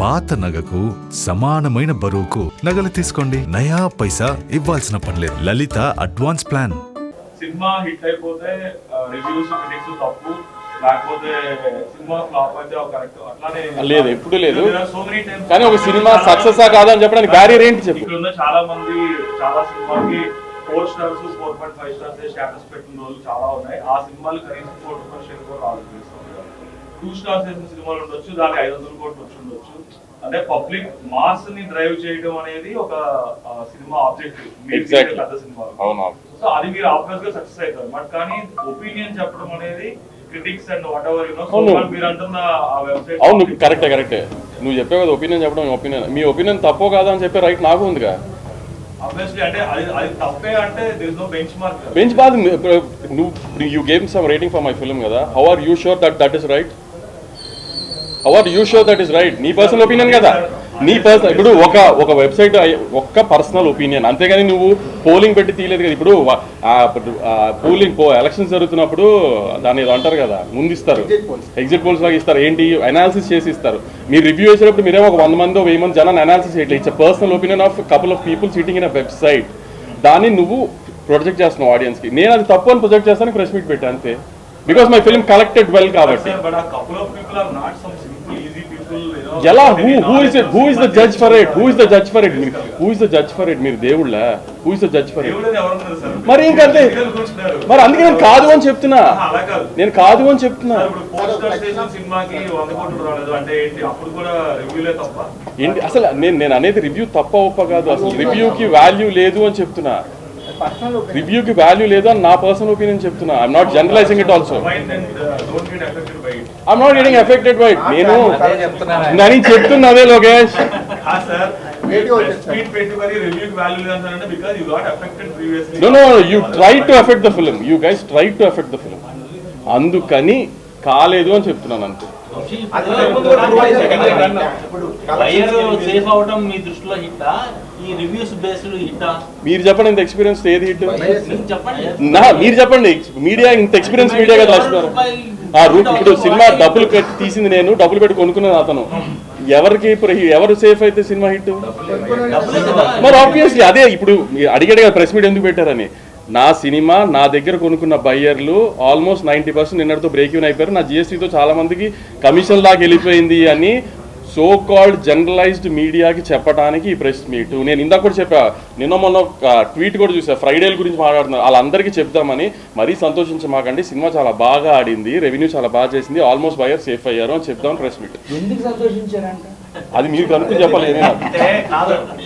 పాత నగకు సమానమైన బరువుకు నగలు తీసుకోండి. నయా పైసా ఇవ్వాల్సిన పనిలేదు. లలిత అడ్వాన్స్ ప్లాన్. సినిమా హిట్ అయిపోతే రివ్యూస్ క్రిటిక్స్ తప్పు, లేకపోతే సినిమా ఫ్లాప్ అయితే కరెక్ట్ అట్లానే లేదు, ఎప్పుడు లేదు. కానీ ఒక సినిమా సక్సెస్ కాదా అని చెప్పడానికి బ్యారియర్ ఏంటి చెప్పు. ఇక్కడ చాలా మంది చాలా సినిమాకి 4 స్టార్స్ 4.5 స్టార్స్ స్టేటస్ పెట్టిన రోజులు చాలా ఉన్నాయి. ఆ సినిమాలు కనీసం 4 రూపాయలు కూడా రావాలి. 2 స్టార్స్ వేసిన సినిమాలు ఉండొచ్చు, దానికి 500 కోట్లు వచ్చి ఉండొచ్చు. అంటే పబ్లిక్ మాస్ ని డ్రైవ్ చేయడం అనేది ఒక సినిమా ఆబ్జెక్టివ్. పెద్ద సినిమా సో అది మీరు ఆబ్వియస్ గా సక్సెస్ అవుతారు. బట్ కానీ ఒపీనియన్ చెప్పడం అనేది క్రిటిక్స్ అండ్ వాట్ ఎవర్ మీరు అంటున్న ఆ వెబ్సైట్. అవును, కరెక్టే. నువ్వు చెప్పే కదా ఒపీనియన్ చెప్పడం. ఒపీనియన్ మీ ఒపీనియన్ తప్పో కాదా అని చెప్పే రైట్ నాకు ఉందిగా. ఆబ్వియస్లీ అంటే అది తప్పే అంటే there is no benchmark. Benchmark నువ్వు you gave some rating for my film కదా. How are you sure that is right? How are you sure that is right? నీ పర్సనల్ ఒపీనియన్ కదా. నీ personal ఇప్పుడు ఒక website ఒక్క personal opinion, అంతేగాని నువ్వు పోలింగ్ పెట్టి తీయలేదు కదా. ఇప్పుడు ఎలక్షన్స్ జరుగుతున్నప్పుడు దాన్ని ఏదో అంటారు కదా, ముందు ఇస్తారు, ఎగ్జిట్ పోల్స్ లాగా ఇస్తారు. ఏంటి అనాలిసిస్ చేసి ఇస్తారు. మీరు రివ్యూ చేసేటప్పుడు మీరేమో ఒక 100 మంది 1000 మంది జనాన్ని అనాలిసిస్ చేయట్లేదు. It's personal opinion of couple of people sitting in a website. దాన్ని నువ్వు ప్రొజెక్ట్ చేస్తున్నావు ఆడియన్స్కి. నేను అది తప్పు అని ప్రొజెక్ట్ చేస్తాను, ప్రెస్ మీట్ పెట్టా అంతే. Because my film collected well కాబట్టి. ఎలా who is the judge for it? Who is the judge for it? మీరు దేవుళ్ళా? Who is the judge for it? మరి ఇంకంతే. మరి అందుకే నేను కాదు అని చెప్తున్నా. ఏంటి అసలు నేను అనేది రివ్యూ తప్ప ఒప్ప కాదు. అసలు రివ్యూకి వాల్యూ లేదు అని చెప్తున్నా. రివ్యూకి వాల్యూ లేదు అని నా పర్సనల్ ఒపీనియన్ చెప్తున్నా. I'm not generalising it also. I'm not getting affected by it. నేను చెప్తున్నా అదే Lokesh. No, you tried to affect the film. You guys tried to affect the film. అందుకని కాలేదు అని చెప్తున్నాను అంతే. మీరు చెప్పండి, ఇంత ఎక్స్పీరియన్స్ ఏది హిట్? మీరు చెప్పండి. మీడియా ఇంత ఎక్స్పీరియన్స్ మీడియా కదా రాస్తున్నారు. ఇప్పుడు సినిమా డబ్బులు పెట్టి తీసింది నేను, డబ్బులు పెట్టి కొనుక్కున్నాను అతను. ఎవరు సేఫ్ అయితే సినిమా హిట్? మరి ఆబ్వియస్లీ అదే. ఇప్పుడు అడిగాడు కదా ప్రెస్ మీట్ ఎందుకు పెట్టారని. నా సినిమా నా దగ్గర కొనుక్కున్న బయ్యర్లు ఆల్మోస్ట్ 90% నిన్నటితో బ్రేక్ ఈవెన్ అయిపోయారు. నా జిఎస్టీతో చాలా మందికి కమిషన్ దాకా వెళ్ళిపోయింది అని సో కాల్డ్ జనరలైజ్డ్ మీడియాకి చెప్పడానికి ఈ ప్రెస్ మీట్. నేను ఇందాక కూడా చెప్పా, మొన్న ట్వీట్ కూడా చూసా, ఫ్రైడేల గురించి మాట్లాడుతున్నారు. వాళ్ళందరికీ చెప్దామని. మరీ సంతోషించమాకండి, సినిమా చాలా బాగా ఆడింది, రెవెన్యూ చాలా బాగా చేసింది, ఆల్మోస్ట్ బయర్ సేఫ్ అయ్యారు అని చెప్దామని ప్రెస్ మీట్. అది మీరు కనుక్కొని చెప్పాలి.